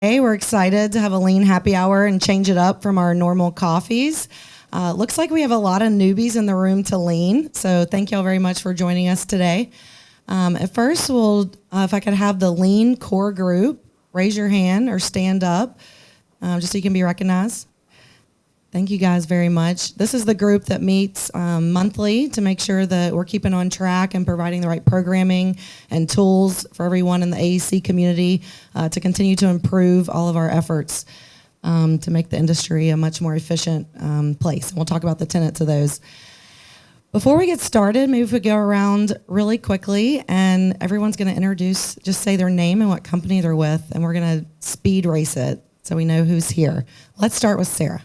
Hey, we're excited to have a lean happy hour and change it up from our normal coffees. Looks like we have a lot of newbies in the room to lean, so thank y'all very much for joining us today. At first, if I could have the lean core group, raise your hand or stand up, just so you can be recognized. Thank you guys very much. This is the group that meets monthly to make sure that we're keeping on track and providing the right programming and tools for everyone in the AEC community to continue to improve all of our efforts to make the industry a much more efficient place. And we'll talk about the tenets of those. Before we get started, maybe if we go around really quickly and everyone's going to just say their name and what company they're with, and we're going to speed race it so we know who's here. Let's start with Sarah.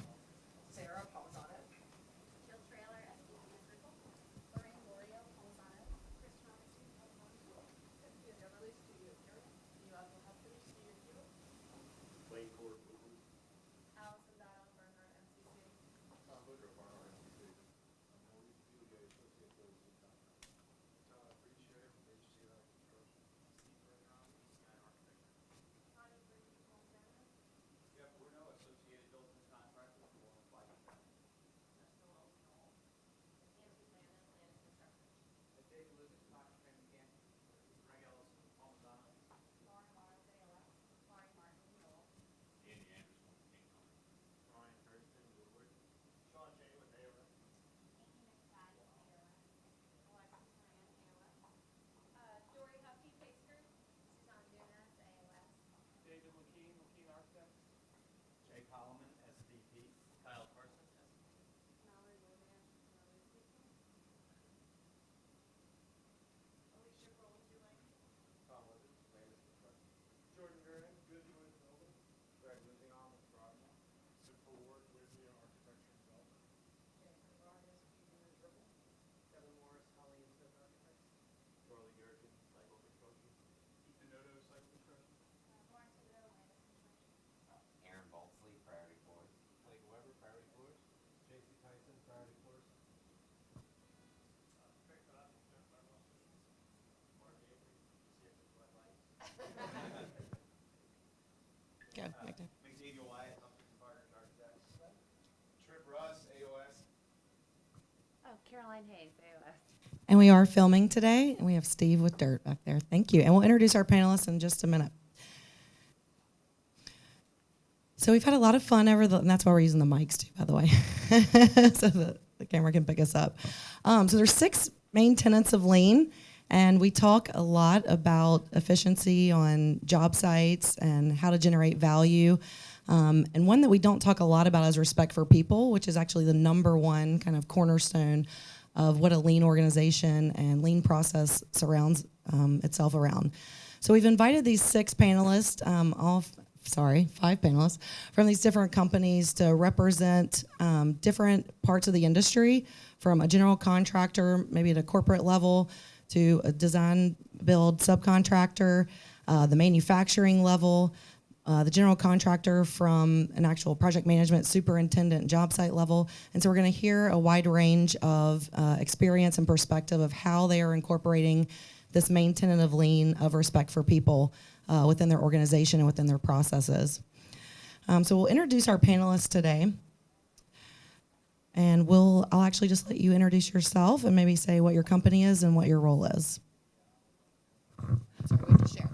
Caroline Hayes, AOS. And we are filming today, and we have Steve with Dirt back there. Thank you. And we'll introduce our panelists in just a minute. So we've had a lot of fun and that's why we're using the mics too, by the way, so the camera can pick us up. So there's 6 main tenets of lean, and we talk a lot about efficiency on job sites and how to generate value. And one that we don't talk a lot about is respect for people, which is actually the number one kind of cornerstone of what a lean organization and lean process surrounds itself around. So we've invited these 5 panelists from these different companies to represent different parts of the industry, from a general contractor, maybe at a corporate level, to a design build subcontractor, the manufacturing level, the general contractor from an actual project management superintendent job site level. And so we're going to hear a wide range of experience and perspective of how they are incorporating this main tenet of lean, of respect for people within their organization and within their processes. So we'll introduce our panelists today. And I'll actually just let you introduce yourself and maybe say what your company is and what your role is. Sorry, we have to share.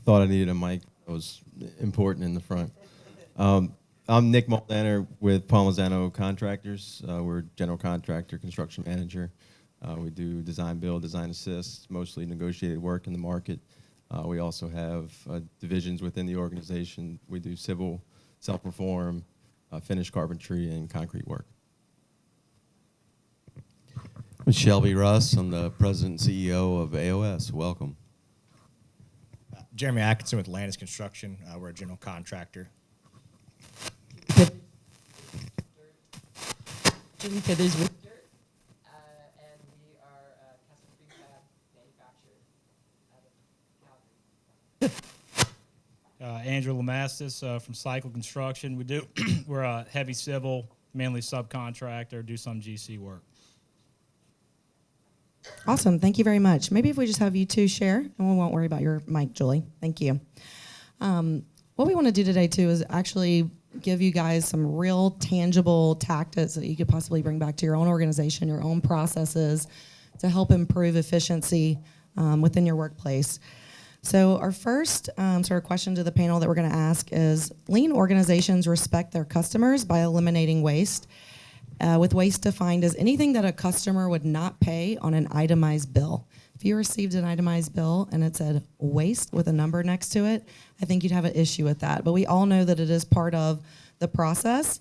Thought I needed a mic. That was important in the front. I'm Nick Moldaner with Palmisano Contractors. We're general contractor, construction manager. We do design build, design assist, mostly negotiated work in the market. We also have divisions within the organization. We do civil, self-perform, finished carpentry, and concrete work. I'm Shelby Russ. I'm the president and CEO of AOS. Welcome. Jeremy Atkinson with Landis Construction. We're a general contractor. Jimmy Fithers with Dirt. And we are a custom prefab manufacturer out of Calgary. Andrew Lamastis from Cycle Construction. We're a heavy civil, mainly subcontractor, do some GC work. Awesome. Thank you very much. Maybe if we just have you two share, and we won't worry about your mic, Julie. Thank you. What we want to do today, too, is actually give you guys some real tangible tactics that you could possibly bring back to your own organization, your own processes, to help improve efficiency within your workplace. So our first sort of question to the panel that we're going to ask is, lean organizations respect their customers by eliminating waste, with waste defined as anything that a customer would not pay on an itemized bill. If you received an itemized bill and it said waste with a number next to it, I think you'd have an issue with that. But we all know that it is part of the process.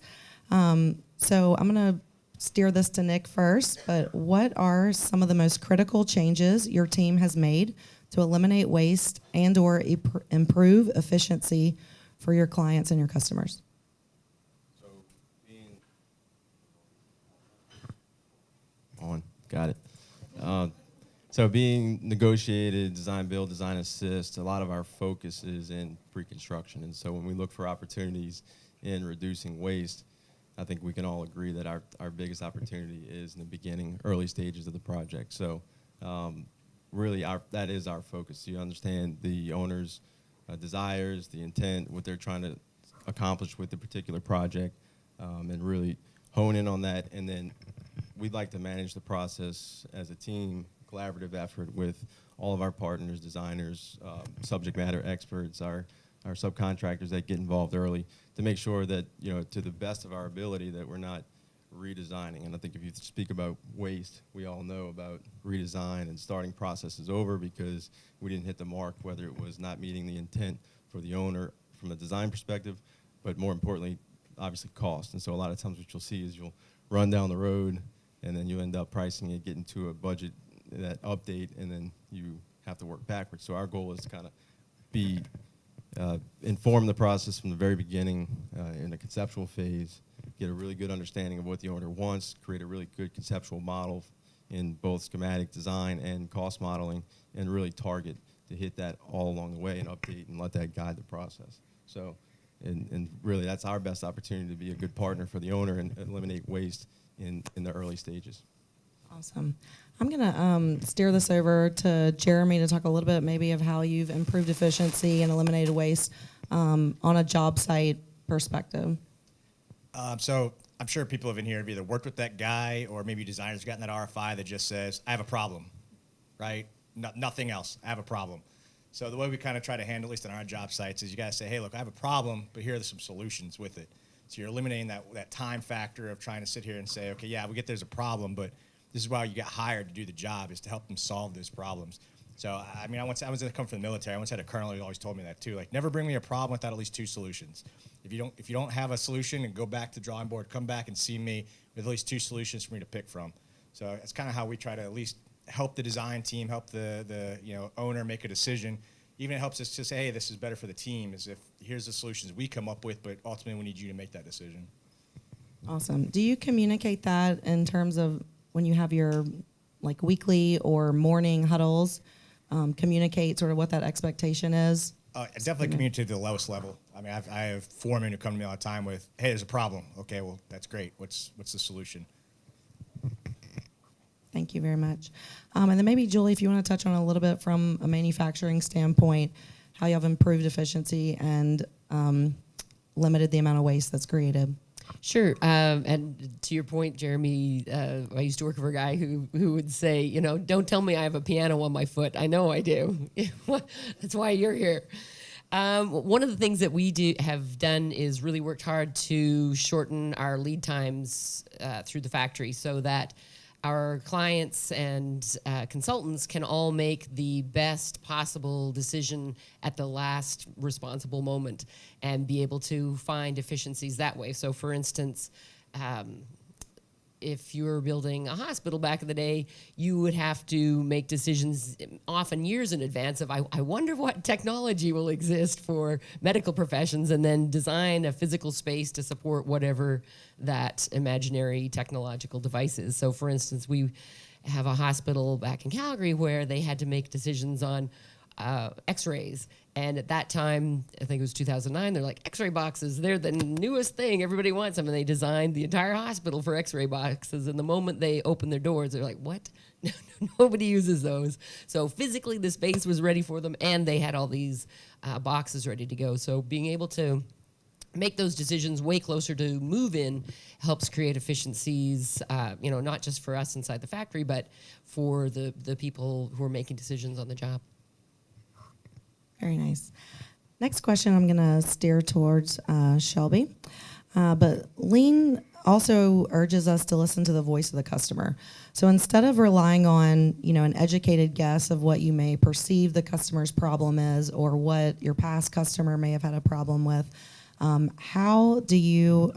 So I'm going to steer this to Nick first, but what are some of the most critical changes your team has made to eliminate waste and or improve efficiency for your clients and your customers? So being on, got it. So being negotiated, design build, design assist, a lot of our focus is in pre-construction. And so when we look for opportunities in reducing waste, I think we can all agree that our biggest opportunity is in the beginning, early stages of the project. So really that is our focus. You understand the owner's desires, the intent, what they're trying to accomplish with the particular project, and really hone in on that. And then we'd like to manage the process as a team, collaborative effort with all of our partners, designers, subject matter experts, our subcontractors that get involved early, to make sure that, to the best of our ability, that we're not redesigning. And I think if you speak about waste, we all know about redesign and starting processes over because we didn't hit the mark, whether it was not meeting the intent for the owner from a design perspective, but more importantly, obviously cost. And so a lot of times what you'll see is you'll run down the road and then you end up pricing it, get into a budget, that update, and then you have to work backwards. So our goal is to kind of inform the process from the very beginning in the conceptual phase, get a really good understanding of what the owner wants, create a really good conceptual model in both schematic design and cost modeling, and really target to hit that all along the way and update and let that guide the process. So, and really that's our best opportunity to be a good partner for the owner and eliminate waste in the early stages. Awesome. I'm going to steer this over to Jeremy to talk a little bit maybe of how you've improved efficiency and eliminated waste on a job site perspective. So I'm sure people have in here have either worked with that guy or maybe designers gotten that RFI that just says, I have a problem, right? Nothing else. I have a problem. So the way we kind of try to handle, at least on our job sites, is you guys say, hey, look, I have a problem, but here are some solutions with it. So you're eliminating that time factor of trying to sit here and say, okay, yeah, we get there's a problem, but this is why you got hired to do the job, is to help them solve those problems. So, I mean, I was going to come from the military. I once had a colonel who always told me that too. Like, never bring me a problem without at least two solutions. If you don't have a solution, and go back to the drawing board, come back and see me with at least two solutions for me to pick from. So it's kind of how we try to at least help the design team, help the owner make a decision. Even it helps us to say, hey, this is better for the team, is if here's the solutions we come up with, but ultimately we need you to make that decision. Awesome. Do you communicate that in terms of when you have your weekly or morning huddles, communicate sort of what that expectation is? I definitely communicate to the lowest level. I mean, I have foremen who come to me all the time with, hey, there's a problem. Okay, well, that's great. What's the solution? Thank you very much. And then maybe, Julie, if you want to touch on a little bit from a manufacturing standpoint, how you have improved efficiency and limited the amount of waste that's created. Sure. And to your point, Jeremy, I used to work for a guy who would say, don't tell me I have a piano on my foot. I know I do. That's why you're here. One of the things that we have done is really worked hard to shorten our lead times through the factory so that our clients and consultants can all make the best possible decision at the last responsible moment and be able to find efficiencies that way. So for instance, if you were building a hospital back in the day, you would have to make decisions often years in advance of, I wonder what technology will exist for medical professions, and then design a physical space to support whatever that imaginary technological device is. So for instance, we have a hospital back in Calgary where they had to make decisions on X-rays. And at that time, I think it was 2009, they're like, X-ray boxes, they're the newest thing. Everybody wants them. And they designed the entire hospital for X-ray boxes. And the moment they opened their doors, they're like, what? No, nobody uses those. So physically, the space was ready for them, and they had all these boxes ready to go. So being able to make those decisions way closer to move in helps create efficiencies, not just for us inside the factory, but for the people who are making decisions on the job. Very nice. Next question I'm going to steer towards Shelby. But Lean also urges us to listen to the voice of the customer. So instead of relying on, an educated guess of what you may perceive the customer's problem is or what your past customer may have had a problem with, how do you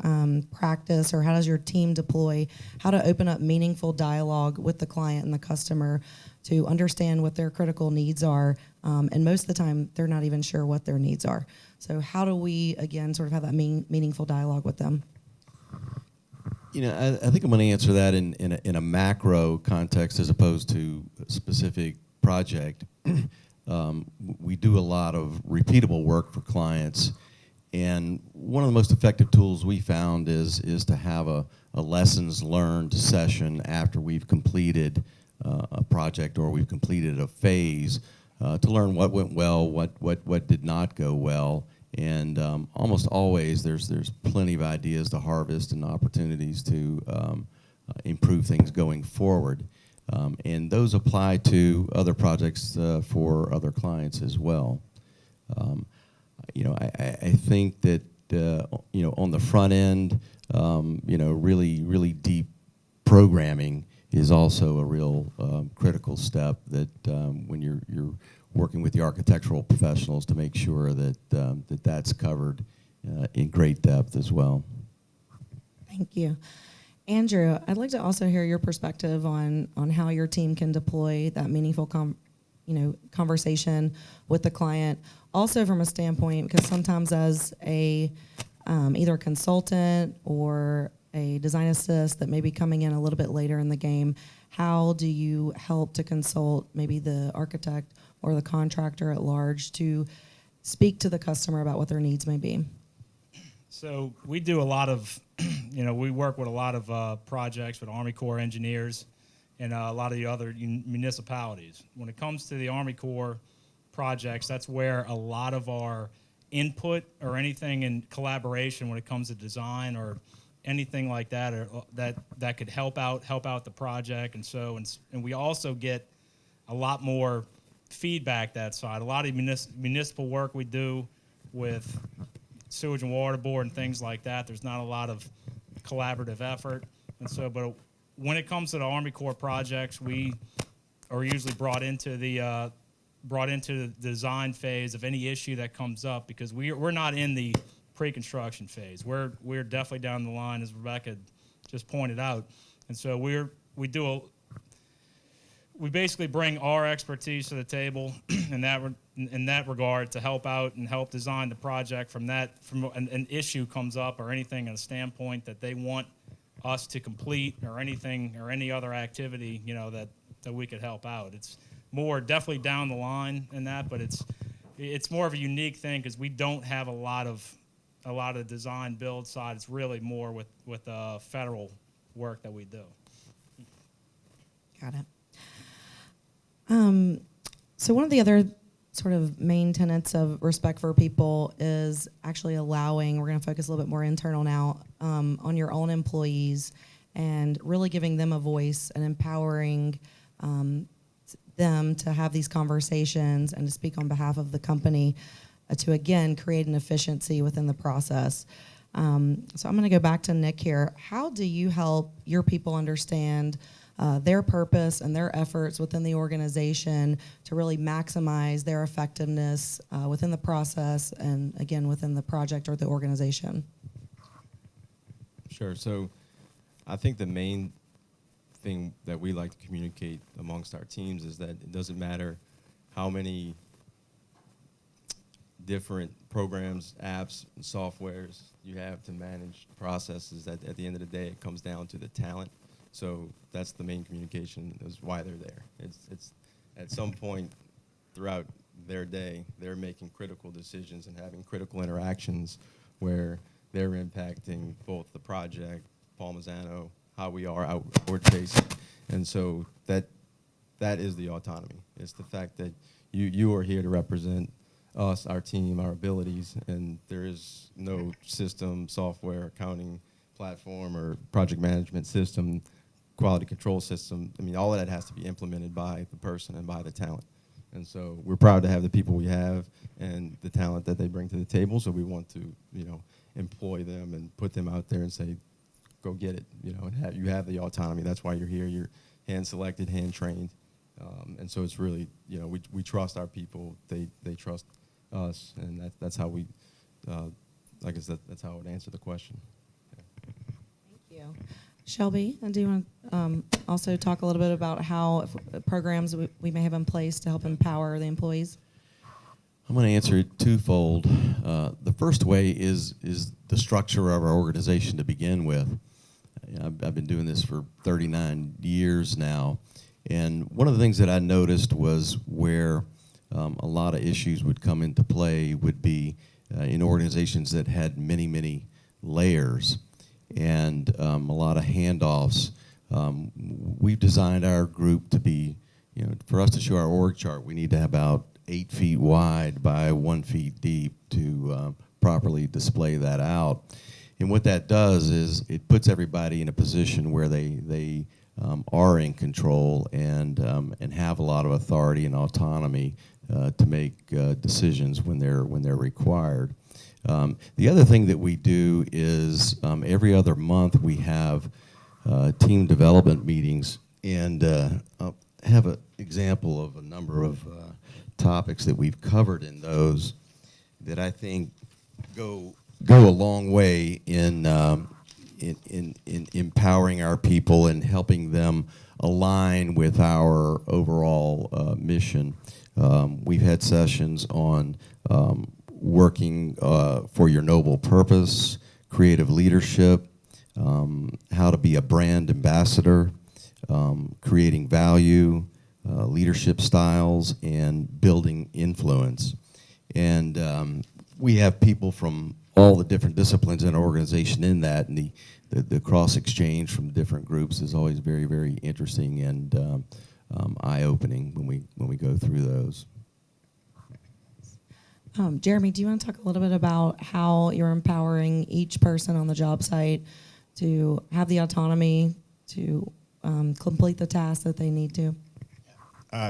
practice, or how does your team deploy how to open up meaningful dialogue with the client and the customer to understand what their critical needs are? And most of the time, they're not even sure what their needs are. So how do we, again, sort of have that meaningful dialogue with them? I think I'm going to answer that in a macro context as opposed to a specific project. We do a lot of repeatable work for clients, and one of the most effective tools we found is to have a lessons learned session after we've completed a project or we've completed a phase to learn what went well, what did not go well. And almost always there's plenty of ideas to harvest and opportunities to improve things going forward. And those apply to other projects for other clients as well. I think that on the front end, really deep programming is also a real critical step that when you're working with the architectural professionals to make sure that that's covered in great depth as well. Thank you. Andrew, I'd like to also hear your perspective on how your team can deploy that meaningful conversation with the client. Also from a standpoint, because sometimes as a either a consultant or a design assist that may be coming in a little bit later in the game, how do you help to consult maybe the architect or the contractor at large to speak to the customer about what their needs may be? So we do a lot of, we work with a lot of projects with Army Corps engineers and a lot of the other municipalities. When it comes to the Army Corps projects, that's where a lot of our input or anything in collaboration when it comes to design or anything like that, or that could help out the project, and we also get a lot more feedback that side. A lot of municipal work we do with sewage and water board and things like that, there's not a lot of collaborative effort, but when it comes to the Army Corps projects, we are usually brought into the design phase of any issue that comes up, because we're not in the pre-construction phase. We're definitely down the line, as Rebecca just pointed out, and so we basically bring our expertise to the table in that regard to help out and help design the project from an issue comes up or anything in a standpoint that they want us to complete or anything or any other activity that we could help out. It's more definitely down the line in that, but it's more of a unique thing because we don't have a lot of design build side. It's really more with federal work that we do. Got it. So one of the other sort of main tenets of respect for people is actually allowing, we're going to focus a little bit more internal now, on your own employees and really giving them a voice and empowering them to have these conversations and to speak on behalf of the company to, again, create an efficiency within the process. So I'm going to go back to Nick here. How do you help your people understand their purpose and their efforts within the organization to really maximize their effectiveness within the process and, again, within the project or the organization? Sure. So I think the main thing that we like to communicate amongst our teams is that it doesn't matter how many different programs, apps, and softwares you have to manage processes, that at the end of the day it comes down to the talent. So that's the main communication, is why they're there. It's at some point throughout their day, they're making critical decisions and having critical interactions where they're impacting both the project, Palmisano, how we are outward facing. And so that is the autonomy. It's the fact that you are here to represent us, our team, our abilities, and there is no system, software, accounting platform, or project management system, quality control system. I mean, all of that has to be implemented by the person and by the talent. And so we're proud to have the people we have and the talent that they bring to the table. So we want to, employ them and put them out there and say, go get it, and you have the autonomy. That's why you're here. You're hand-selected, hand-trained. And so it's really, we trust our people. They trust us, and that's how we, like I said, that's how I would answer the question. Thank you. Shelby, do you want to also talk a little bit about how programs we may have in place to help empower the employees? I'm going to answer it twofold. The first way is the structure of our organization to begin with. I've been doing this for 39 years now, and one of the things that I noticed was where a lot of issues would come into play would be in organizations that had many, many layers and a lot of handoffs. We've designed our group to be, for us to show our org chart, we need to have about 8 feet wide by 1 feet deep to properly display that out. And what that does is it puts everybody in a position where they are in control and have a lot of authority and autonomy to make decisions when they're required. The other thing that we do is every other month we have team development meetings, and I'll have an example of a number of topics that we've covered in those that I think go a long way in empowering our people and helping them align with our overall mission. We've had sessions on working for your noble purpose, creative leadership, how to be a brand ambassador, creating value, leadership styles, and building influence. And we have people from all the different disciplines in our organization in that, and the cross-exchange from different groups is always very, very interesting and eye-opening when we go through those. Jeremy, do you want to talk a little bit about how you're empowering each person on the job site to have the autonomy to complete the tasks that they need to?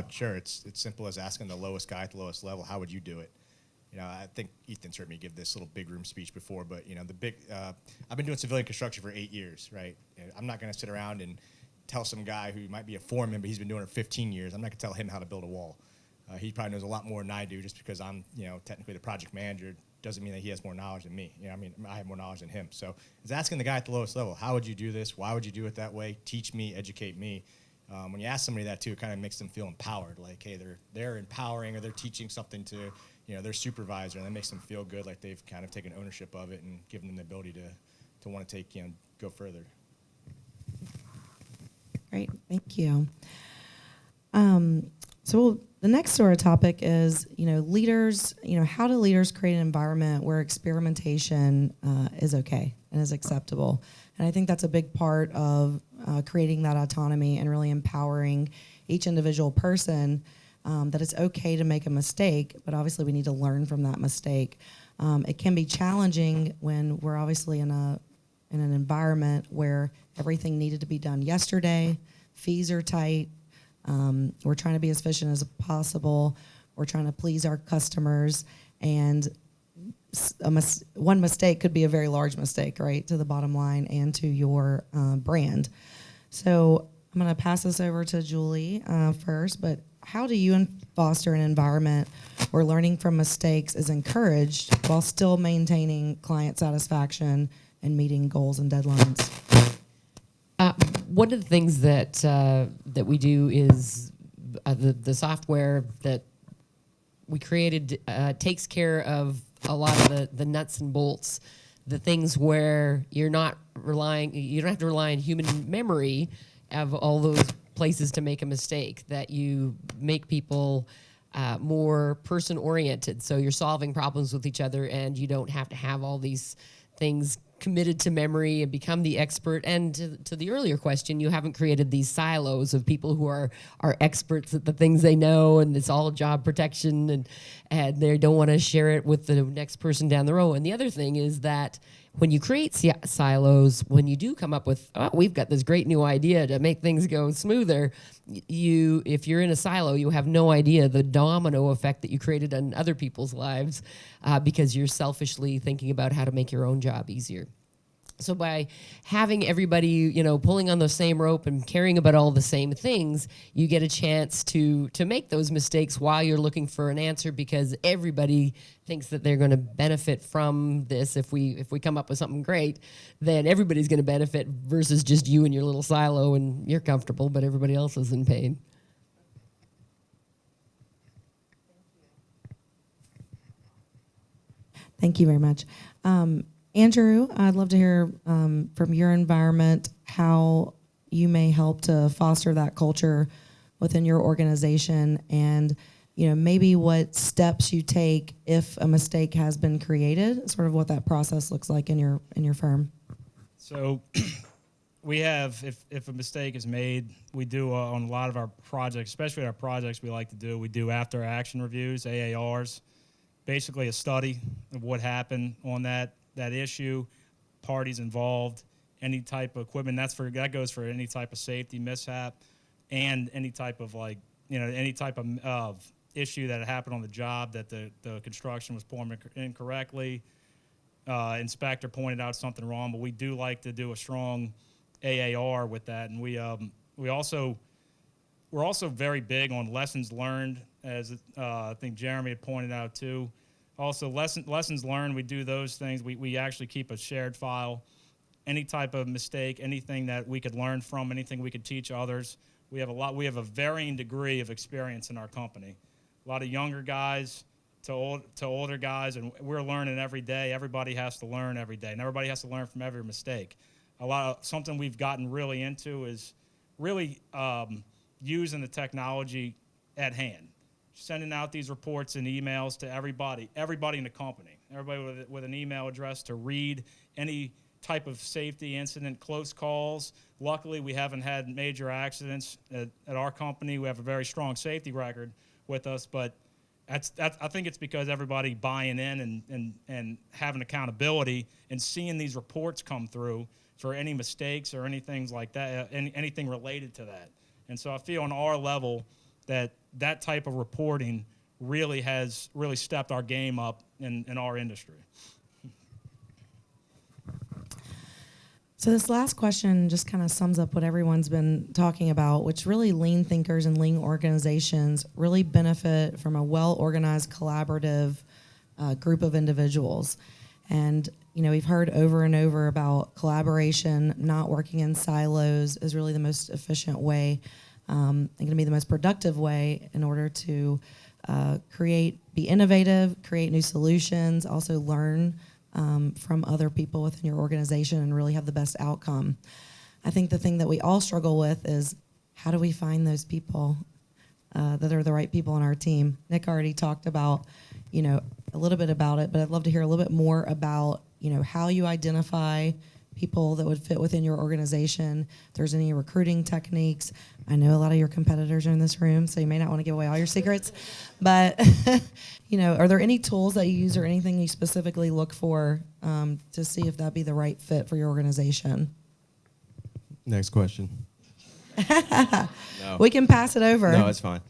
Sure. It's simple as asking the lowest guy at the lowest level, how would you do it? I think Ethan's heard me give this little big room speech before, but I've been doing civilian construction for 8 years, right? And I'm not going to sit around and tell some guy who might be a foreman, but he's been doing it for 15 years. I'm not going to tell him how to build a wall. He probably knows a lot more than I do. Just because I'm, technically the project manager doesn't mean that he has more knowledge than me. I have more knowledge than him. So it's asking the guy at the lowest level, how would you do this? Why would you do it that way? Teach me, educate me. When you ask somebody that too, it kind of makes them feel empowered. Like, hey, they're empowering, or they're teaching something to their supervisor, and that makes them feel good, like they've kind of taken ownership of it and given them the ability to want to take go further. Great, thank you. So the next sort of topic is, leaders, how do leaders create an environment where experimentation is okay and is acceptable? And I think that's a big part of creating that autonomy and really empowering each individual person, that it's okay to make a mistake, but obviously we need to learn from that mistake. It can be challenging when we're obviously in an environment where everything needed to be done yesterday, fees are tight, we're trying to be as efficient as possible, we're trying to please our customers, and one mistake could be a very large mistake, right, to the bottom line and to your brand. So I'm going to pass this over to Julie first, but how do you foster an environment where learning from mistakes is encouraged while still maintaining client satisfaction and meeting goals and deadlines? One of the things that we do is the software that we created takes care of a lot of the nuts and bolts, the things where you don't have to rely on human memory of all those places to make a mistake, that you make people more person-oriented. So you're solving problems with each other, and you don't have to have all these things committed to memory and become the expert. And to the earlier question, you haven't created these silos of people who are experts at the things they know, and it's all job protection, and they don't want to share it with the next person down the road. And the other thing is that when you create silos, when you do come up with, oh, we've got this great new idea to make things go smoother, if you're in a silo, you have no idea the domino effect that you created on other people's lives because you're selfishly thinking about how to make your own job easier. So by having everybody, pulling on the same rope and caring about all the same things, you get a chance to make those mistakes while you're looking for an answer, because everybody thinks that they're going to benefit from this. If we come up with something great, then everybody's going to benefit versus just you in your little silo and you're comfortable, but everybody else is in pain. Thank you very much. Andrew, I'd love to hear from your environment how you may help to foster that culture within your organization, and maybe what steps you take if a mistake has been created, sort of what that process looks like in your firm. So we have, if a mistake is made, we do on a lot of our projects, especially our projects we like to do, we do after action reviews, AARs, basically a study of what happened on that issue, parties involved, any type of equipment. That goes for any type of safety mishap, and any type of any type of issue that happened on the job, that the construction was performed incorrectly. Inspector pointed out something wrong, but we do like to do a strong AAR with that, and we're also very big on lessons learned, as I think Jeremy had pointed out too. Also, lessons learned, we do those things. We actually keep a shared file. Any type of mistake, anything that we could learn from, anything we could teach others. We have a varying degree of experience in our company. A lot of younger guys to older guys, and we're learning every day. Everybody has to learn every day, and everybody has to learn from every mistake. Something we've gotten really into is really using the technology at hand. Sending out these reports and emails to everybody in the company, everybody with an email address to read any type of safety incident, close calls. Luckily, we haven't had major accidents at our company. We have a very strong safety record with us, but I think it's because everybody buying in and having accountability and seeing these reports come through for any mistakes or anything like that, anything related to that. And so I feel on our level that type of reporting really has stepped our game up in our industry. So this last question just kind of sums up what everyone's been talking about, which really lean thinkers and lean organizations really benefit from a well-organized, collaborative group of individuals. And we've heard over and over about collaboration, not working in silos is really the most efficient way and going to be the most productive way in order to be innovative, create new solutions, also learn from other people within your organization and really have the best outcome. I think the thing that we all struggle with is how do we find those people that are the right people on our team? Nick already talked about, a little bit about it, but I'd love to hear a little bit more about, how you identify people that would fit within your organization. If there's any recruiting techniques. I know a lot of your competitors are in this room, so you may not want to give away all your secrets, but are there any tools that you use or anything you specifically look for to see if that'd be the right fit for your organization? Next question. We can pass it over. No, it's fine.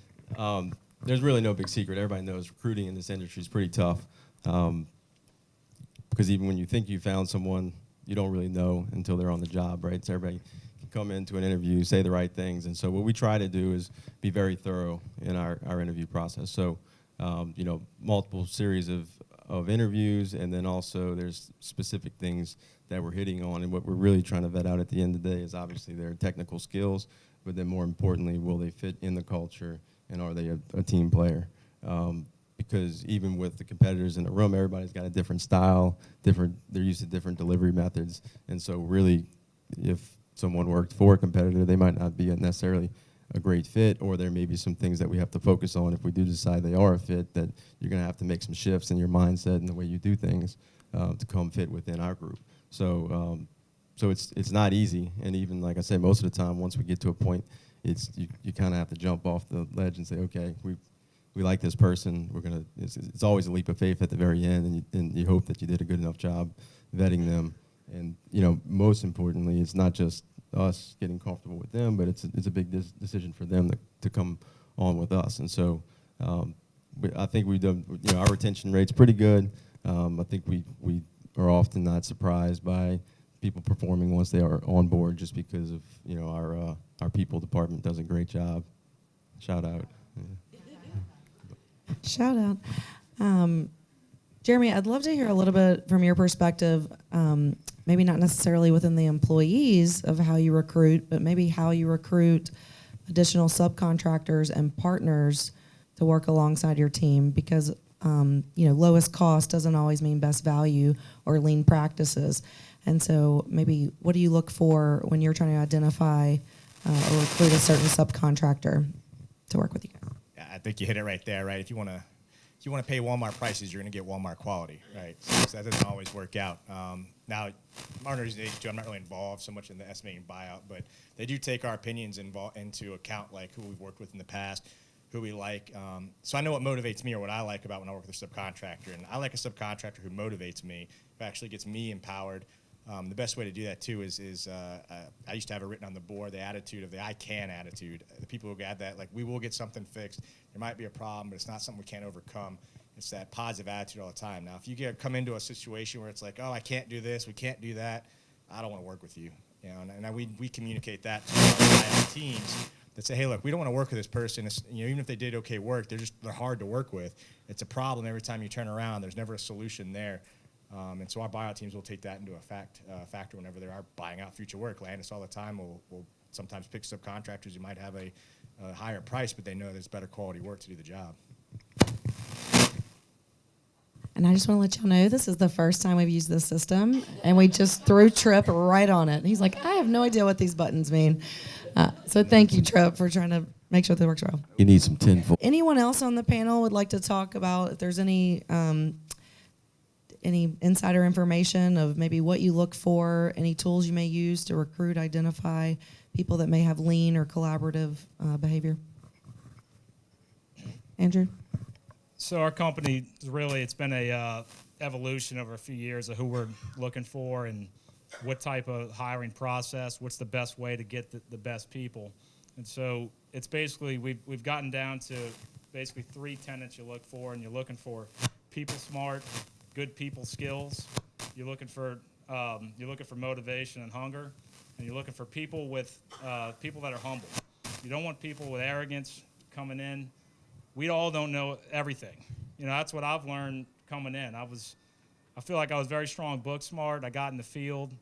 There's really no big secret. Everybody knows recruiting in this industry is pretty tough because even when you think you found someone, you don't really know until they're on the job, right? So everybody can come into an interview, say the right things. And so what we try to do is be very thorough in our interview process. So, multiple series of interviews, and then also there's specific things that we're hitting on. And what we're really trying to vet out at the end of the day is obviously their technical skills, but then more importantly, will they fit in the culture, and are they a team player? Because even with the competitors in the room, everybody's got a different style, they're used to different delivery methods. And so really, if someone worked for a competitor, they might not be necessarily a great fit, or there may be some things that we have to focus on if we do decide they are a fit, that you're going to have to make some shifts in your mindset and the way you do things to come fit within our group. So so it's not easy, and even like I said, most of the time, once we get to a point, it's you kind of have to jump off the ledge and say, okay, we like this person. It's always a leap of faith at the very end, and you hope that you did a good enough job vetting them. And most importantly, it's not just us getting comfortable with them, but it's a big decision for them to come on with us. And so I think we've done, our retention rate's pretty good. I think we are often not surprised by people performing once they are on board, just because of our people department does a great job. Shout out. Yeah. Shout out. Jeremy, I'd love to hear a little bit from your perspective, maybe not necessarily within the employees of how you recruit, but maybe how you recruit additional subcontractors and partners to work alongside your team, because lowest cost doesn't always mean best value or lean practices. And so maybe what do you look for when you're trying to identify or recruit a certain subcontractor to work with you guys? Yeah, I think you hit it right there, right? If you want to pay Walmart prices, you're going to get Walmart quality, right? So that doesn't always work out. Now, Marner's age too, I'm not really involved so much in the estimating buyout, but they do take our opinions into account, like who we've worked with in the past, who we like. So I know what motivates me or what I like about when I work with a subcontractor, and I like a subcontractor who motivates me, who actually gets me empowered. The best way to do that too is I used to have it written on the board, the attitude of the I can attitude. The people who have that, like, we will get something fixed. There might be a problem, but it's not something we can't overcome. It's that positive attitude all the time. Now, if you come into a situation where it's like, oh, I can't do this, we can't do that, I don't want to work with you. And we communicate that to our teams that say, hey, look, we don't want to work with this person. Even if they did okay work, they're hard to work with. It's a problem every time you turn around. There's never a solution there. And so our buyout teams will take that into a factor whenever they are buying out future work. Landis all the time will sometimes pick subcontractors who might have a higher price, but they know there's better quality work to do the job. And I just want to let y'all know this is the first time we've used this system, and we just threw Tripp right on it. He's like, I have no idea what these buttons mean. So thank you, Tripp, for trying to make sure that it works well. You need some tinfoil. Anyone else on the panel would like to talk about if there's any insider information of maybe what you look for, any tools you may use to recruit, identify people that may have lean or collaborative behavior? Andrew? So our company, it's been a evolution over a few years of who we're looking for and what type of hiring process, what's the best way to get the best people. And so it's basically, we've gotten down to basically 3 tenets you look for, and you're looking for people smart, good people skills, you're looking for motivation and hunger, and you're looking for people people that are humble. You don't want people with arrogance coming in. We all don't know everything. That's what I've learned coming in. I feel like I was very strong book smart. I got in the field.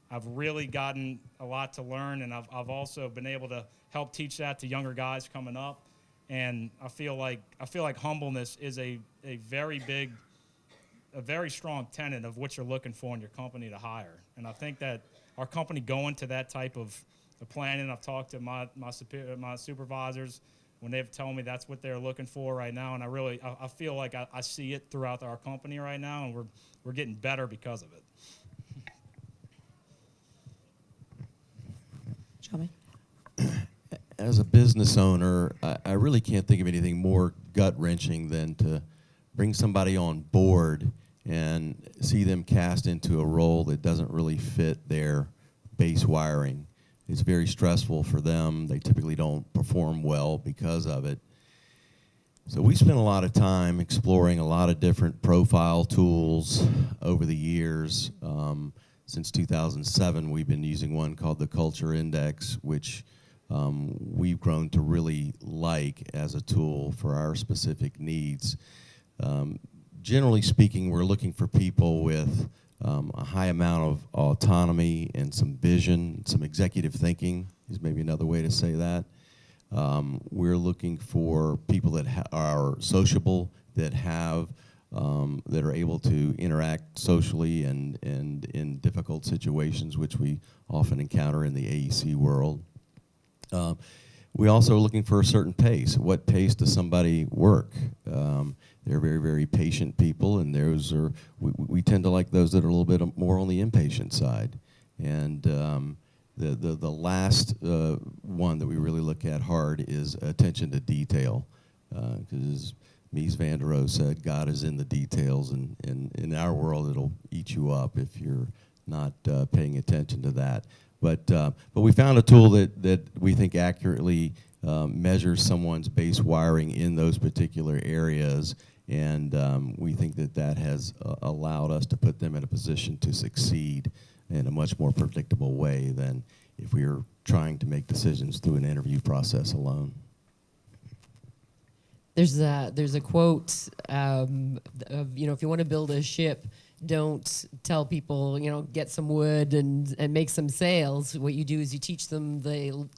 I've really gotten a lot to learn, and I've also been able to help teach that to younger guys coming up. And I feel like humbleness is a very strong tenet of what you're looking for in your company to hire. And I think that our company going to that type of planning, I've talked to my supervisors when they've told me that's what they're looking for right now, and I feel like I see it throughout our company right now, and we're getting better because of it. Shelby? As a business owner, I really can't think of anything more gut-wrenching than to bring somebody on board and see them cast into a role that doesn't really fit their base wiring. It's very stressful for them. They typically don't perform well because of it. So we spent a lot of time exploring a lot of different profile tools over the years. Since 2007, we've been using one called the Culture Index, which we've grown to really like as a tool for our specific needs. Generally speaking, we're looking for people with a high amount of autonomy and some vision, some executive thinking is maybe another way to say that. We're looking for people that are sociable, that are able to interact socially and in difficult situations, which we often encounter in the AEC world. We also are looking for a certain pace. What pace does somebody work? They're very, very patient people, and we tend to like those that are a little bit more on the impatient side. And the last one that we really look at hard is attention to detail, because Mies van der Rohe said, God is in the details, and in our world, it'll eat you up if you're not paying attention to that. But we found a tool that we think accurately measures someone's base wiring in those particular areas, and we think that has allowed us to put them in a position to succeed in a much more predictable way than if we were trying to make decisions through an interview process alone. There's a quote of, if you want to build a ship, don't tell people, get some wood and make some sails. What you do is you teach them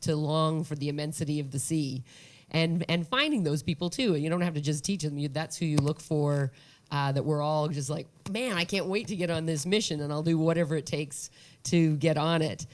to long for the immensity of the sea, and finding those people too. You don't have to just teach them. That's who you look for. That we're all just like, man, I can't wait to get on this mission, and I'll do whatever it takes to get on it.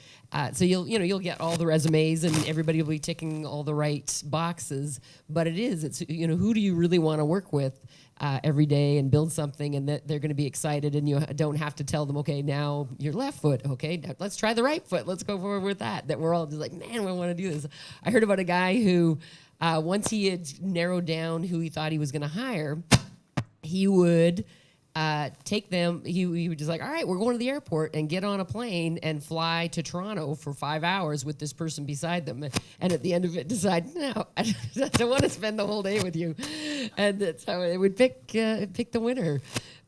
So you'll get all the resumes, and everybody will be ticking all the right boxes. But it's who do you really want to work with every day and build something, and that they're going to be excited, and you don't have to tell them, okay, now your left foot, okay, now let's try the right foot, let's go forward with that. That we're all just like, man, I want to do this. I heard about a guy who once he had narrowed down who he thought he was going to hire, he would take them, he would just like, all right, we're going to the airport, and get on a plane and fly to Toronto for 5 hours with this person beside them. And at the end of it, decide, no, I don't want to spend the whole day with you. And that's how it would pick the winner.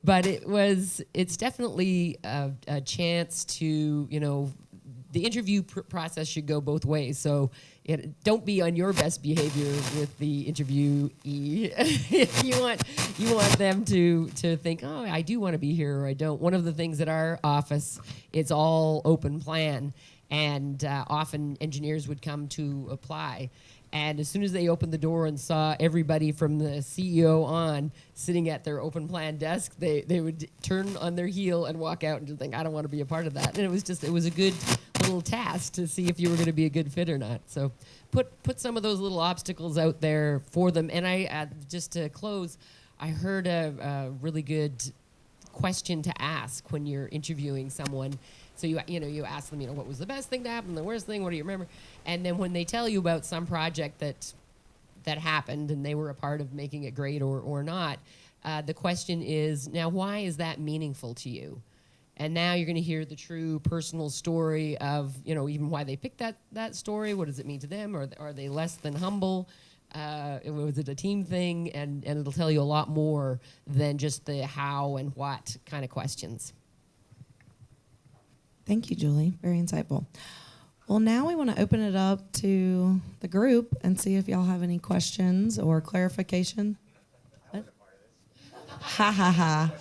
But it's definitely a chance to, the interview process should go both ways. So don't be on your best behavior with the interviewee. you want them to think, oh, I do want to be here, or I don't. One of the things at our office, it's all open plan, and often engineers would come to apply. And as soon as they opened the door and saw everybody from the CEO on sitting at their open plan desk, they would turn on their heel and walk out and just think, I don't want to be a part of that. And it was a good little task to see if you were going to be a good fit or not. So put some of those little obstacles out there for them. And I just to close, I heard a really good question to ask when you're interviewing someone. So you ask them, what was the best thing to happen, the worst thing, what do you remember? And then when they tell you about some project that happened and they were a part of making it great or not, the question is, now why is that meaningful to you? And now you're going to hear the true personal story of, even why they picked that story. What does it mean to them? Or are they less than humble? Was it a team thing? And it'll tell you a lot more than just the how and what kind of questions. Thank you, Julie. Very insightful. Well, now we want to open it up to the group and see if y'all have any questions or clarification. What? Ha ha ha.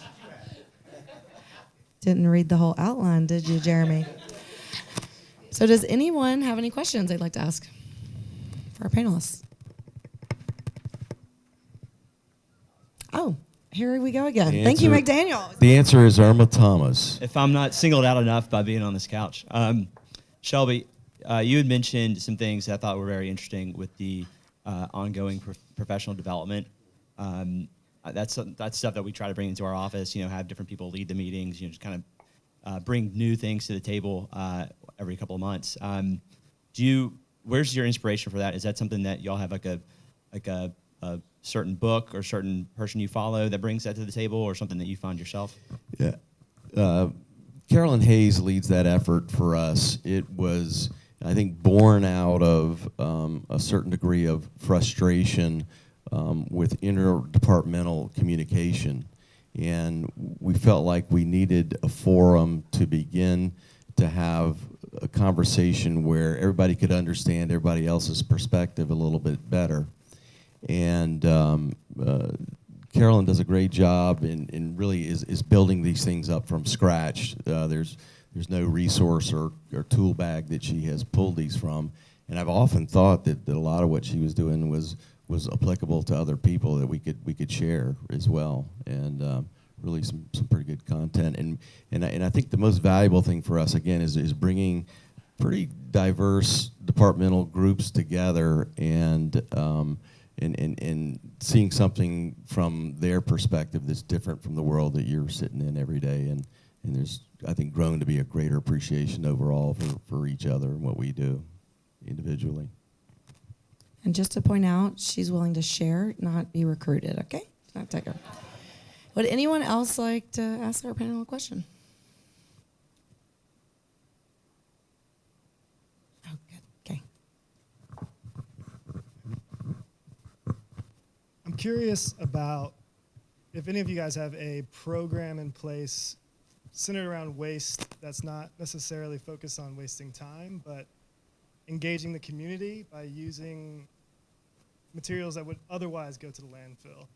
Didn't read the whole outline, did you, Jeremy? So does anyone have any questions they'd like to ask for our panelists? Oh, here we go again. Thank you, McDaniel. The answer is Irma Thomas. If I'm not singled out enough by being on this couch. Shelby, you had mentioned some things that I thought were very interesting with the ongoing professional development. That's stuff that we try to bring into our office, have different people lead the meetings, just kind of bring new things to the table every couple of months. Where's your inspiration for that? Is that something that y'all have like a certain book or certain person you follow that brings that to the table, or something that you find yourself? Yeah. Carolyn Hayes leads that effort for us. It was, I think, born out of a certain degree of frustration with interdepartmental communication. And we felt like we needed a forum to begin to have a conversation where everybody could understand everybody else's perspective a little bit better. And Carolyn does a great job and really is building these things up from scratch. There's no resource or tool bag that she has pulled these from. And I've often thought that a lot of what she was doing was applicable to other people that we could share as well. And really some pretty good content. And I think the most valuable thing for us, again, is bringing pretty diverse departmental groups together and seeing something from their perspective that's different from the world that you're sitting in every day. And there's, I think, grown to be a greater appreciation overall for each other and what we do individually. And just to point out, she's willing to share, not be recruited, okay? Not take her. Would anyone else like to ask our panel a question? Oh, good. Okay. I'm curious about if any of you guys have a program in place centered around waste that's not necessarily focused on wasting time, but engaging the community by using materials that would otherwise go to the landfill,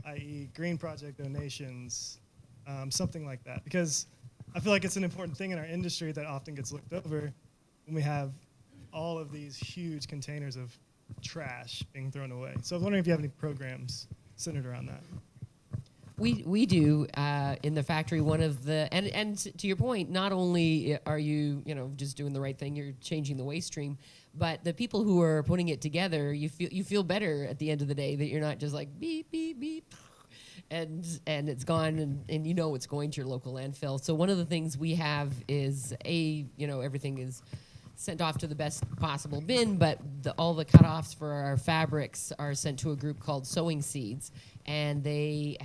i.e. green project donations, something like that. Because I feel like it's an important thing in our industry that often gets looked over when we have all of these huge containers of trash being thrown away. So I was wondering if you have any programs centered around that. We do in the factory. One of the and to your point, not only are you just doing the right thing, you're changing the waste stream, but the people who are putting it together, you feel better at the end of the day that you're not just like beep beep beep, and it's gone and it's going to your local landfill. So one of the things we have is everything is sent off to the best possible bin, but all the cutoffs for our fabrics are sent to a group called Sewing Seeds, and they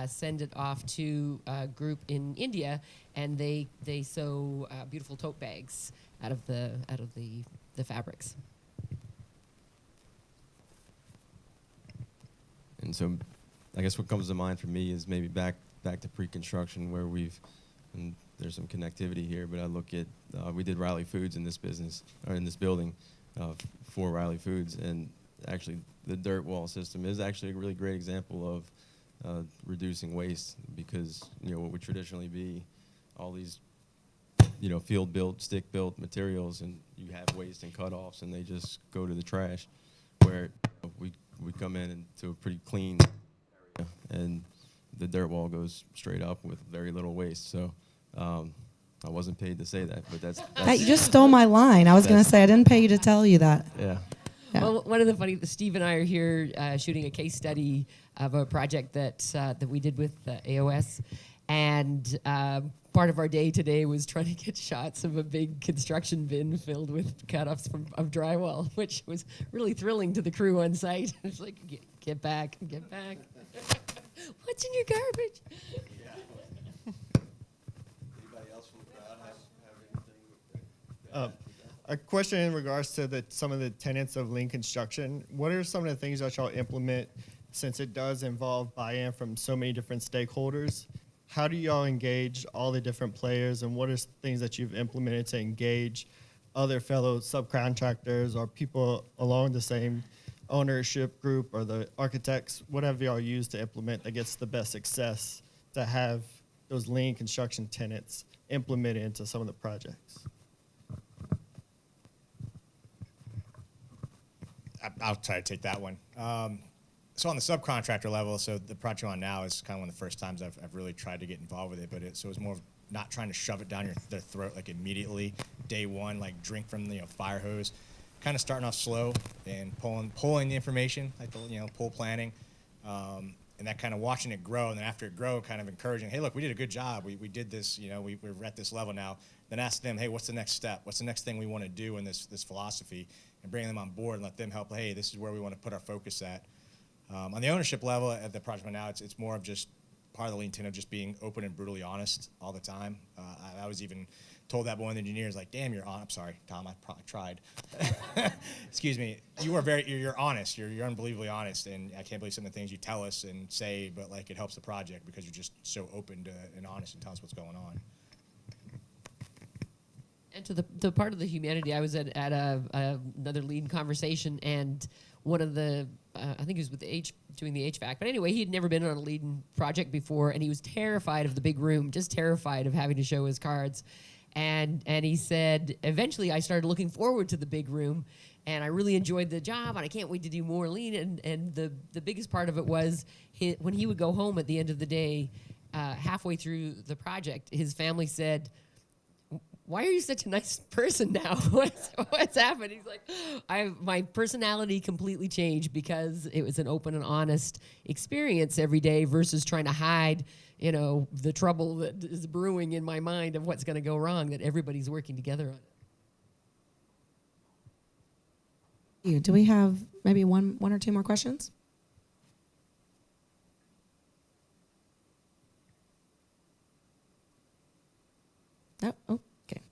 send it off to a group in India, and they sew beautiful tote bags out of the fabrics. And so I guess what comes to mind for me is maybe back to pre-construction where and there's some connectivity here, but I look at, we did Riley Foods in this business, or in this building, for Riley Foods, and actually the dirt wall system is actually a really great example of reducing waste, because what would traditionally be all these field-built, stick-built materials, and you have waste and cutoffs, and they just go to the trash, where we come in into a pretty clean area, and the dirt wall goes straight up with very little waste. So I wasn't paid to say that, but that's You just stole my line. I was going to say I didn't pay you to tell you that. yeah. Yeah. Well, one of the funny, Steve and I are here shooting a case study of a project that we did with AOS, and part of our day today was trying to get shots of a big construction bin filled with cutoffs of drywall, which was really thrilling to the crew on site. It's like, get back, get back. What's in your garbage? Anybody else from the crowd have anything? A question in regards to some of the tenets of lean construction. What are some of the things that y'all implement, since it does involve buy-in from so many different stakeholders? How do y'all engage all the different players, and what are things that you've implemented to engage other fellow subcontractors or people along the same ownership group, or the architects, whatever y'all use to implement that gets the best success to have those lean construction tenets implemented into some of the projects? I'll try to take that one. So on the subcontractor level, so the project I'm on now is kind of one of the first times I've really tried to get involved with it, but so it's more of not trying to shove it down their throat like immediately, day one, like drink from the fire hose. Kind of starting off slow and pulling the information, like the pull planning, and that kind of watching it grow, and then after it grow, kind of encouraging, hey, look, we did a good job. We did this, we're at this level now. Then ask them, hey, what's the next step? What's the next thing we want to do in this philosophy? And bring them on board and let them help. Hey, this is where we want to put our focus at. On the ownership level at the project now, it's more of just part of the lean tenet of just being open and brutally honest all the time. I was even told that by one of the engineers, like, damn, you're on. I'm sorry, Tom, I tried. Excuse me. You're honest. You're unbelievably honest, and I can't believe some of the things you tell us and say, but like it helps the project because you're just so open to and honest and tell us what's going on. And to the part of the humanity, I was at another lean conversation, and one of the, I think he was with doing the HVAC, but anyway, he had never been on a lean project before, and he was terrified of the big room, just terrified of having to show his cards. And he said, eventually I started looking forward to the big room, and I really enjoyed the job, and I can't wait to do more lean. And the biggest part of it was when he would go home at the end of the day, halfway through the project, his family said, why are you such a nice person now? What's happened? He's like, my personality completely changed because it was an open and honest experience every day versus trying to hide, the trouble that is brewing in my mind of what's going to go wrong, that everybody's working together on it. Do we have maybe one or two more questions? No? Oh, okay.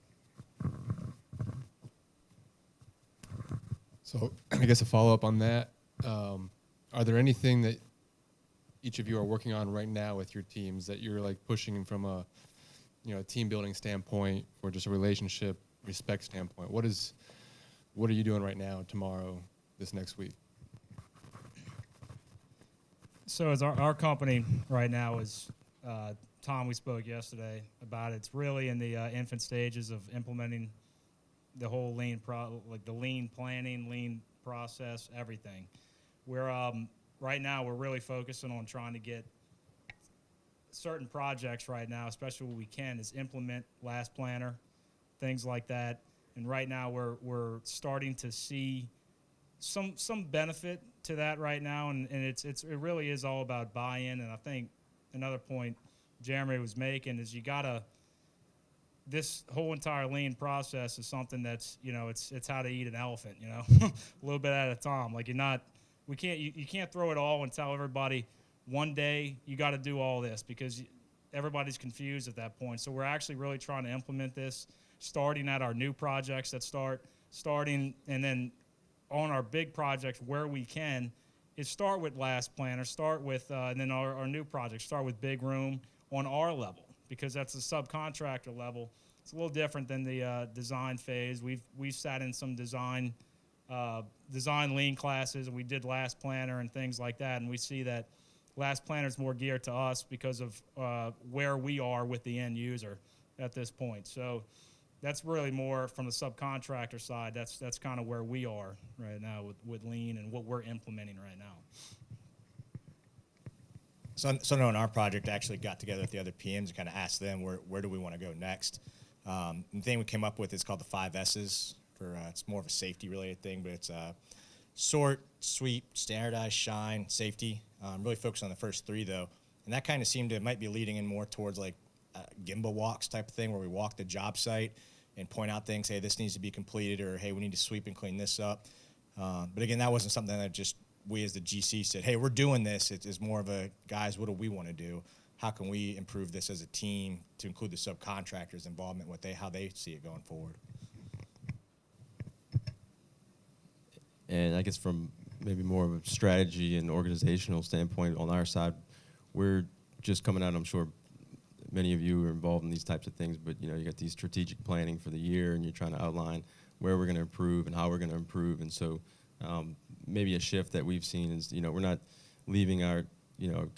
So I guess a follow-up on that, are there anything that each of you are working on right now with your teams that you're like pushing from a team building standpoint or just a relationship respect standpoint? What are you doing right now, tomorrow, this next week? So as our company right now is, Tom, we spoke yesterday about it. It's really in the infant stages of implementing the whole lean the lean planning, lean process, everything. We're right now we're really focusing on trying to get certain projects right now, especially what we can, is implement last planner, things like that. And right now we're starting to see some benefit to that right now, and it really is all about buy-in. And I think another point Jeremy was making is this whole entire lean process is something that's, it's how to eat an elephant, a little bit at a time. Like you can't throw it all and tell everybody one day you got to do all this, because everybody's confused at that point. So we're actually really trying to implement this, starting at our new projects that starting, and then on our big projects where we can, is start with last planner, start with, and then our new projects, start with big room on our level, because that's the subcontractor level. It's a little different than the design phase. We've sat in some design lean classes, and we did last planner and things like that, and we see that last planner is more geared to us because of where we are with the end user at this point. So that's really more from the subcontractor side. That's kind of where we are right now with lean and what we're implementing right now. So no, in our project, I actually got together with the other PMs and kind of asked them where do we want to go next. The thing we came up with is called the 5 S's. It's more of a safety related thing, but it's sort, sweep, standardize, shine, safety. Really focused on the first 3 though, and that kind of seemed to might be leading in more towards like Gemba walks type of thing, where we walk the job site and point out things. Hey, this needs to be completed, or hey, we need to sweep and clean this up. But again, that wasn't something that just we as the GC said, hey, we're doing this. It's more of a, guys, what do we want to do? How can we improve this as a team to include the subcontractors' involvement, how they see it going forward? And I guess from maybe more of a strategy and organizational standpoint on our side, we're just coming out, I'm sure many of you are involved in these types of things, but you got these strategic planning for the year, and you're trying to outline where we're going to improve and how we're going to improve. And so maybe a shift that we've seen is, we're not leaving our,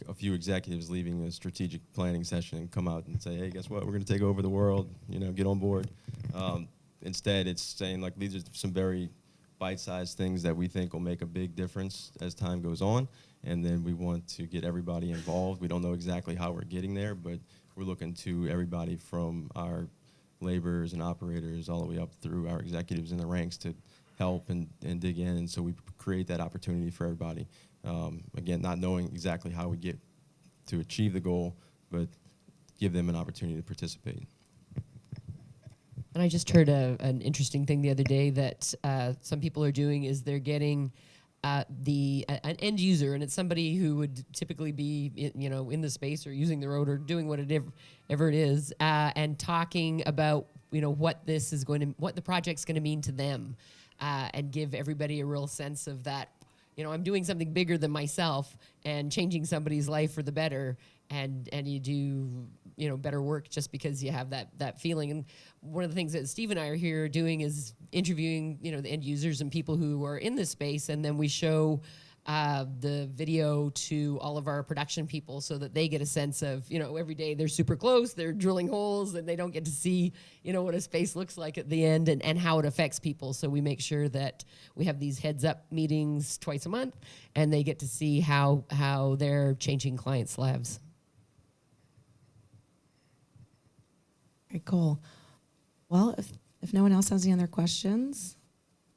a few executives leaving a strategic planning session and come out and say, hey, guess what, we're going to take over the world, get on board. Instead, it's saying, like, these are some very bite-sized things that we think will make a big difference as time goes on, and then we want to get everybody involved. We don't know exactly how we're getting there, but we're looking to everybody from our laborers and operators all the way up through our executives in the ranks to help and dig in, and so we create that opportunity for everybody. Again, not knowing exactly how we get to achieve the goal, but give them an opportunity to participate. And I just heard an interesting thing the other day that some people are doing is they're getting an end user, and it's somebody who would typically be in the space or using the road or doing whatever it is, and talking about what the project's going to mean to them, and give everybody a real sense of that. I'm doing something bigger than myself and changing somebody's life for the better, and you do better work just because you have that feeling. And one of the things that Steve and I are here doing is interviewing the end users and people who are in this space, and then we show the video to all of our production people so that they get a sense of every day they're super close, they're drilling holes, and they don't get to see what a space looks like at the end and how it affects people. So we make sure that we have these heads up meetings twice a month, and they get to see how they're changing clients' lives. Very cool. Well, if no one else has any other questions,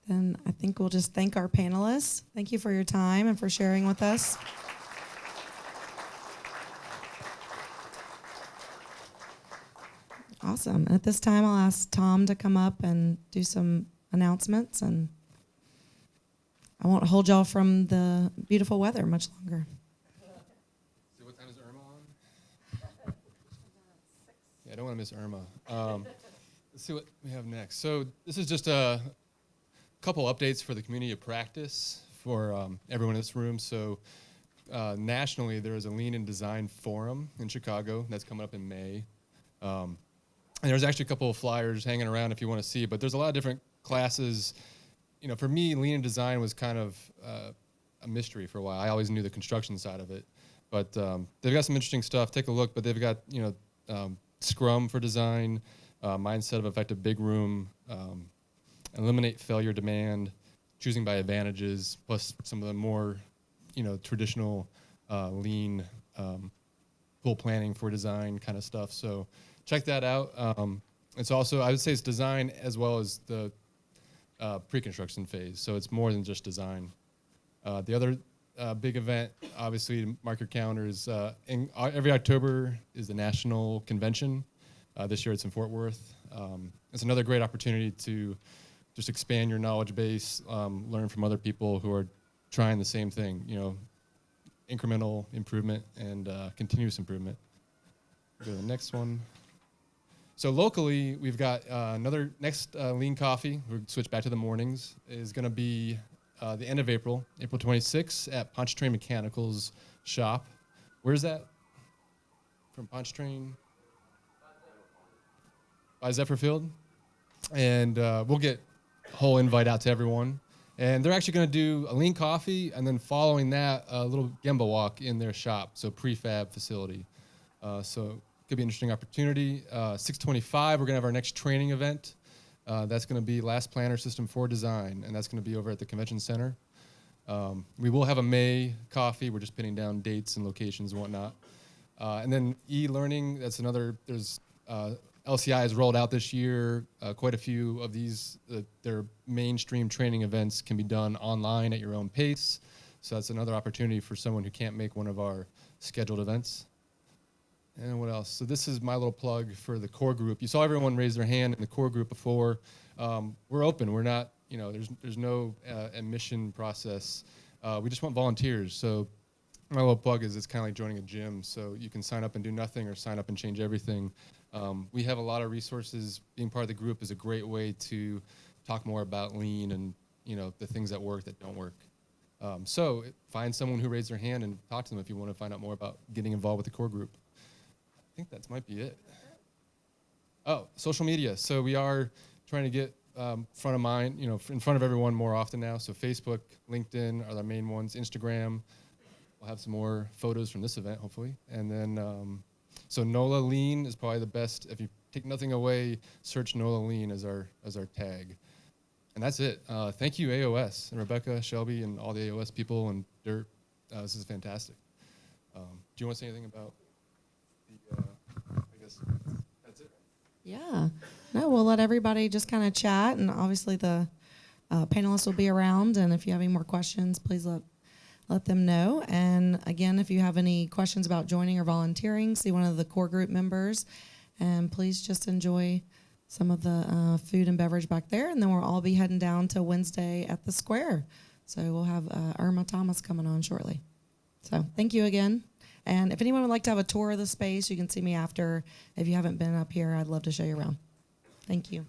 then I think we'll just thank our panelists. Thank you for your time and for sharing with us. Awesome. At this time, I'll ask Tom to come up and do some announcements, and I won't hold y'all from the beautiful weather much longer. So what time is Irma on? Yeah, I don't want to miss Irma. Let's see what we have next. So this is just a couple updates for the community of practice for everyone in this room. So nationally, there is a Lean and Design Forum in Chicago that's coming up in May. And there's actually a couple of flyers hanging around if you want to see, but there's a lot of different classes. You know, for me, Lean and Design was kind of a mystery for a while. I always knew the construction side of it, but they've got some interesting stuff. Take a look, but they've got, you know, Scrum for design, mindset of effective big room, eliminate failure demand, choosing by advantages, plus some of the more, you know, traditional lean full planning for design kind of stuff. So check that out. It's also, I would say it's design as well as the pre-construction phase. So it's more than just design. The other big event, obviously, mark your calendars. Every October is the national convention. This year it's in Fort Worth. It's another great opportunity to just expand your knowledge base, learn from other people who are trying the same thing, you know, incremental improvement and continuous improvement. Go to the next one. So locally, we've got another next Lean Coffee. We'll switch back to the mornings. Is going to be the end of April, April 26th at Pontchartrain Mechanical's shop. Where's that? From Pontchartrain? By Zephyrfield. And we'll get a whole invite out to everyone. And they're actually going to do a Lean Coffee, and then following that, a little Gemba walk in their shop, so prefab facility. So could be an interesting opportunity. 6/25, we're going to have our next training event. That's going to be Last Planner System for Design, and that's going to be over at the Convention Center. We will have a May coffee. We're just pinning down dates and locations and whatnot. And then e-learning, that's another, there's LCI has rolled out this year. Quite a few of these, their mainstream training events can be done online at your own pace. So that's another opportunity for someone who can't make one of our scheduled events. And what else? So this is my little plug for the core group. You saw everyone raise their hand in the core group before. We're open. We're not, you know, there's no admission process. We just want volunteers. So my little plug is it's kind of like joining a gym. So you can sign up and do nothing or sign up and change everything. We have a lot of resources. Being part of the group is a great way to talk more about Lean and, you know, the things that work, that don't work. So find someone who raised their hand and talk to them if you want to find out more about getting involved with the core group. I think that might be it. Oh, social media. So we are trying to get front of mind, you know, in front of everyone more often now. So Facebook, LinkedIn are the main ones. Instagram, we'll have some more photos from this event, hopefully. And then, so NOLA Lean is probably the best. If you take nothing away, search NOLA Lean as our tag. And that's it. Thank you, AOS, and Rebecca, Shelby, and all the AOS people, and Dirt. This is fantastic. Do you want to say anything about the, I guess that's it. Yeah. No, we'll let everybody just kind of chat, and obviously the panelists will be around, and if you have any more questions, please let them know. And again, if you have any questions about joining or volunteering, see one of the core group members, and please just enjoy some of the food and beverage back there, and then we'll all be heading down to Wednesday at the Square. So we'll have Irma Thomas coming on shortly. So thank you again. And if anyone would like to have a tour of the space, you can see me after. If you haven't been up here, I'd love to show you around. Thank you.